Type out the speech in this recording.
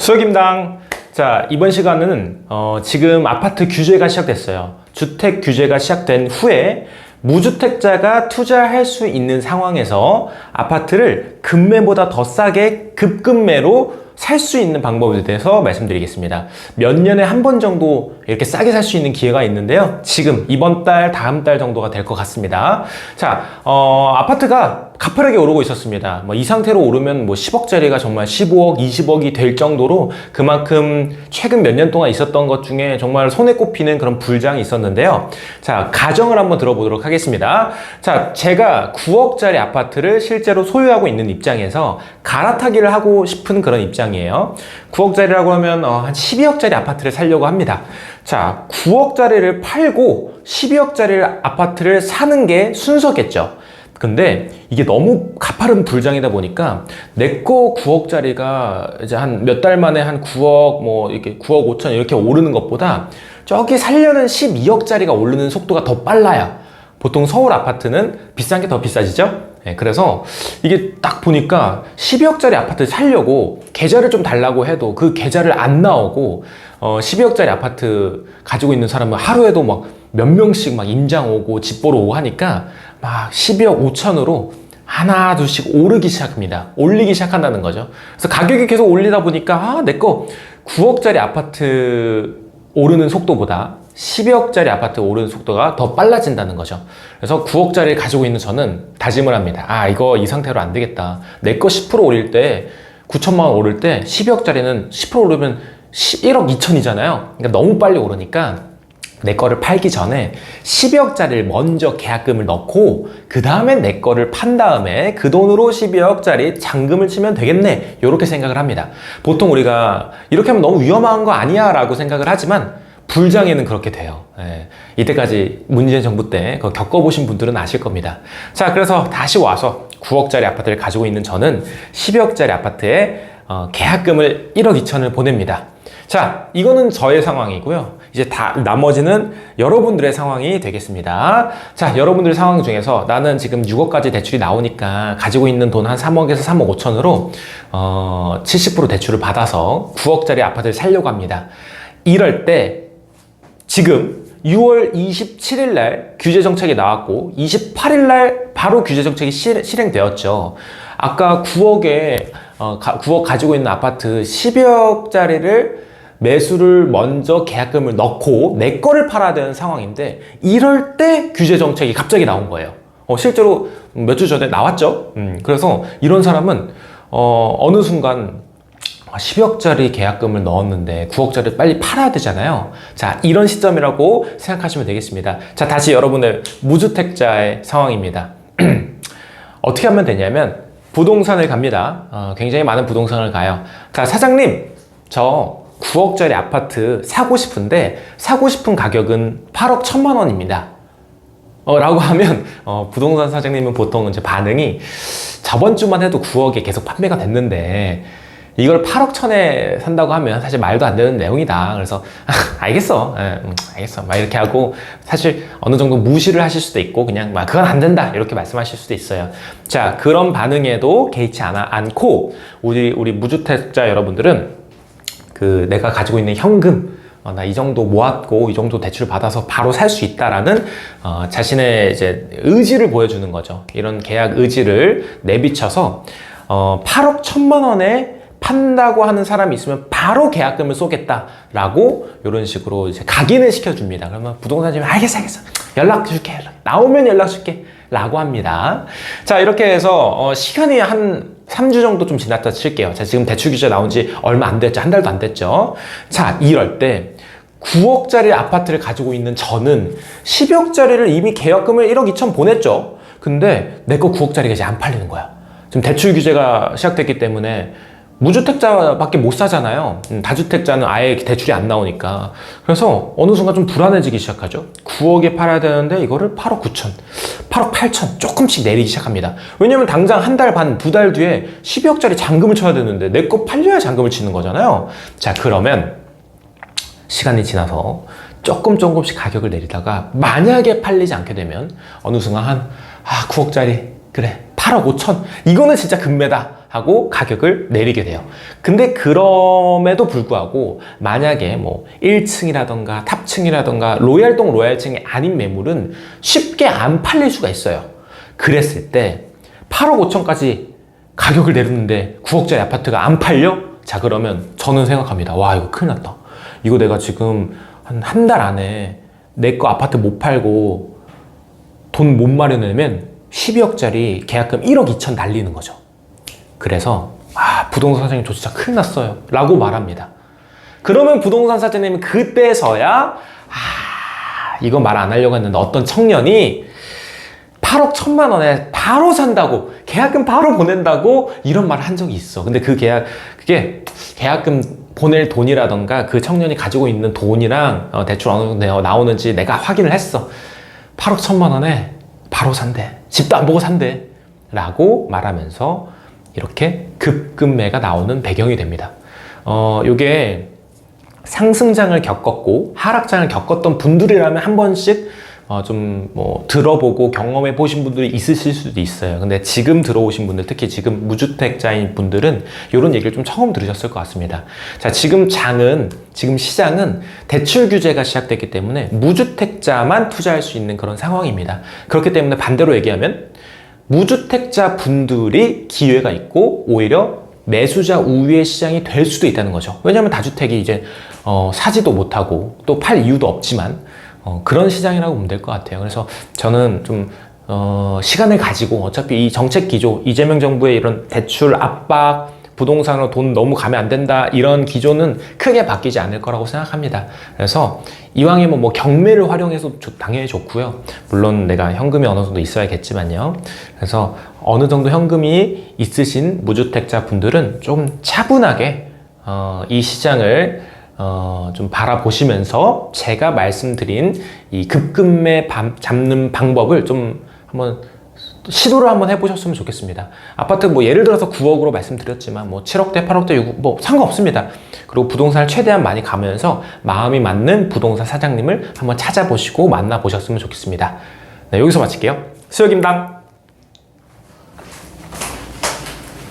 수혁임당. 자, 이번 시간은 지금 아파트 규제가 시작됐어요. 주택 규제가 시작된 후에 무주택자가 투자할 수 있는 상황에서 아파트를 급매보다 더 싸게 급급매로 살 수 있는 방법에 대해서 말씀드리겠습니다. 몇 년에 한 번 정도 이렇게 싸게 살 수 있는 기회가 있는데요. 지금 이번 달, 다음 달 정도가 될 것 같습니다. 자, 아파트가 가파르게 오르고 있었습니다. 이 상태로 오르면 10억짜리가 정말 15억, 20억이 될 정도로 그만큼 최근 몇 년 동안 있었던 것 중에 정말 손에 꼽히는 그런 불장이 있었는데요. 자, 가정을 한번 들어보도록 하겠습니다. 자, 제가 9억짜리 아파트를 실제로 소유하고 있는 입장에서 갈아타기를 하고 싶은 그런 입장이에요. 9억짜리라고 하면 한 12억짜리 아파트를 살려고 합니다. 자, 9억짜리를 팔고 12억짜리 아파트를 사는 게 순서겠죠. 근데 이게 너무 가파른 불장이다 보니까 내 거 9억짜리가 이제 한 몇 달 만에 한 9억 이렇게 9억 5천 이렇게 오르는 것보다 저기 살려는 12억짜리가 오르는 속도가 더 빨라요. 보통 서울 아파트는 비싼 게 더 비싸지죠? 네, 그래서 이게 딱 보니까 12억짜리 아파트 살려고 계좌를 좀 달라고 해도 그 계좌를 안 나오고 12억짜리 아파트 가지고 있는 사람은 하루에도 몇 명씩 임장 오고 집 보러 오고 하니까 12억 5천으로 하나 둘씩 오르기 시작합니다. 올리기 시작한다는 거죠. 그래서 가격이 계속 올리다 보니까 내 거 9억짜리 아파트 오르는 속도보다 12억짜리 아파트 오르는 속도가 더 빨라진다는 거죠. 그래서 9억짜리를 가지고 있는 저는 다짐을 합니다. 이거 이 상태로 안 되겠다. 내 거 10% 오를 때 9천만 원 오를 때 12억짜리는 10% 오르면 1억 2천이잖아요. 그러니까 너무 빨리 오르니까 내 거를 팔기 전에 12억짜리를 먼저 계약금을 넣고 그 다음에 내 거를 판 다음에 그 돈으로 12억짜리 잔금을 치면 되겠네, 이렇게 생각을 합니다. 보통 우리가 이렇게 하면 너무 위험한 거 아니야 라고 생각을 하지만 불장에는 그렇게 돼요. 이때까지 문재인 정부 때 겪어보신 분들은 아실 겁니다. 자, 그래서 다시 와서 9억짜리 아파트를 가지고 있는 저는 12억짜리 아파트에 계약금을 1억 2천을 보냅니다. 자, 이거는 저의 상황이고요. 이제 나머지는 여러분들의 상황이 되겠습니다. 자, 여러분들 상황 중에서 나는 지금 6억까지 대출이 나오니까 가지고 있는 돈 한 3억에서 3억 5천으로 70% 대출을 받아서 9억짜리 아파트를 살려고 합니다. 이럴 때 지금 6월 27일 날 규제 정책이 나왔고 28일 날 바로 규제 정책이 실행되었죠. 아까 9억 가지고 있는 아파트 12억짜리를 매수를 먼저 계약금을 넣고 내 거를 팔아야 되는 상황인데 이럴 때 규제 정책이 갑자기 나온 거예요. 실제로 몇 주 전에 나왔죠. 그래서 이런 사람은 어느 순간 10억짜리 계약금을 넣었는데 9억짜리 빨리 팔아야 되잖아요. 자, 이런 시점이라고 생각하시면 되겠습니다. 자, 다시 여러분의 무주택자의 상황입니다. 어떻게 하면 되냐면 부동산을 갑니다. 굉장히 많은 부동산을 가요. 자, 사장님, 저 9억짜리 아파트 사고 싶은데 사고 싶은 가격은 8억 1천만 원입니다. 라고 하면 부동산 사장님은 보통 이제 반응이 저번 주만 해도 9억에 계속 판매가 됐는데 이걸 8억 천에 산다고 하면 사실 말도 안 되는 내용이다. 그래서 알겠어. 알겠어. 이렇게 하고 사실 어느 정도 무시를 하실 수도 있고 그냥 그건 안 된다 이렇게 말씀하실 수도 있어요. 자, 그런 반응에도 개의치 않고 우리 무주택자 여러분들은 내가 가지고 있는 현금 나 이 정도 모았고 이 정도 대출 받아서 바로 살 수 있다라는 자신의 이제 의지를 보여주는 거죠. 이런 계약 의지를 내비쳐서 8억 1천만 원에 판다고 하는 사람이 있으면 바로 계약금을 쏘겠다라고 이런 식으로 이제 각인을 시켜줍니다. 그러면 부동산집이 알겠어 연락 줄게 나오면 연락 줄게 라고 합니다. 자, 이렇게 해서 시간이 한 3주 정도 좀 지났다 칠게요. 자, 지금 대출 규제 나온 지 얼마 안 됐죠. 한 달도 안 됐죠. 자, 이럴 때 9억짜리 아파트를 가지고 있는 저는 12억짜리를 이미 계약금을 1억 2천 보냈죠. 근데 내 거 9억짜리가 이제 안 팔리는 거야. 지금 대출 규제가 시작됐기 때문에 무주택자밖에 못 사잖아요. 다주택자는 아예 대출이 안 나오니까. 그래서 어느 순간 좀 불안해지기 시작하죠. 9억에 팔아야 되는데 이거를 8억 9천, 8억 8천 조금씩 내리기 시작합니다. 왜냐면 당장 한 달 반, 두 달 뒤에 12억짜리 잔금을 쳐야 되는데 내 거 팔려야 잔금을 치는 거잖아요. 자, 그러면 시간이 지나서 조금씩 가격을 내리다가 만약에 팔리지 않게 되면 어느 순간 9억짜리 그래 8억 5천 이거는 진짜 금매다 하고 가격을 내리게 돼요. 근데 그럼에도 불구하고 만약에 뭐 1층이라던가 탑층이라던가 로얄동 로얄층이 아닌 매물은 쉽게 안 팔릴 수가 있어요. 그랬을 때 8억 5천까지 가격을 내렸는데 9억짜리 아파트가 안 팔려? 자, 그러면 저는 생각합니다. 와, 이거 큰일 났다. 이거 내가 지금 한 달 안에 내 거 아파트 못 팔고 돈 못 마련하면 12억짜리 계약금 1억 2천 날리는 거죠. 그래서 부동산 사장님 저 진짜 큰일 났어요 라고 말합니다. 그러면 부동산 사장님은 그때서야 이거 말 안 하려고 했는데 어떤 청년이 8억 1천만 원에 바로 산다고, 계약금 바로 보낸다고 이런 말을 한 적이 있어. 근데 그게 계약금 보낼 돈이라던가 그 청년이 가지고 있는 돈이랑 대출 어느 정도 나오는지 내가 확인을 했어. 8억 1천만 원에 바로 산대. 집도 안 보고 산대. 라고 말하면서 이렇게 급급매가 나오는 배경이 됩니다. 요게 상승장을 겪었고 하락장을 겪었던 분들이라면 한 번씩 좀 뭐 들어보고 경험해 보신 분들이 있으실 수도 있어요. 근데 지금 들어오신 분들, 특히 지금 무주택자인 분들은 이런 얘기를 좀 처음 들으셨을 것 같습니다. 자, 지금 시장은 대출 규제가 시작됐기 때문에 무주택자만 투자할 수 있는 그런 상황입니다. 그렇기 때문에 반대로 얘기하면 무주택자 분들이 기회가 있고 오히려 매수자 우위의 시장이 될 수도 있다는 거죠. 왜냐하면 다주택이 이제 사지도 못하고 또 팔 이유도 없지만 그런 시장이라고 보면 될 것 같아요. 그래서 저는 좀 시간을 가지고 어차피 이 정책 기조, 이재명 정부의 이런 대출 압박, 부동산으로 돈 너무 가면 안 된다 이런 기조는 크게 바뀌지 않을 거라고 생각합니다. 그래서 이왕이면 뭐 경매를 활용해서 당연히 좋고요. 물론 내가 현금이 어느 정도 있어야겠지만요. 그래서 어느 정도 현금이 있으신 무주택자 분들은 좀 차분하게 이 시장을 좀 바라보시면서 제가 말씀드린 이 급급매 잡는 방법을 좀 한번 시도를 한번 해보셨으면 좋겠습니다. 아파트 뭐 예를 들어서 9억으로 말씀드렸지만 뭐 7억대, 8억대, 6억 뭐 상관없습니다. 그리고 부동산을 최대한 많이 가면서 마음이 맞는 부동산 사장님을 한번 찾아보시고 만나보셨으면 좋겠습니다. 네, 여기서 마칠게요. 수혁입니다.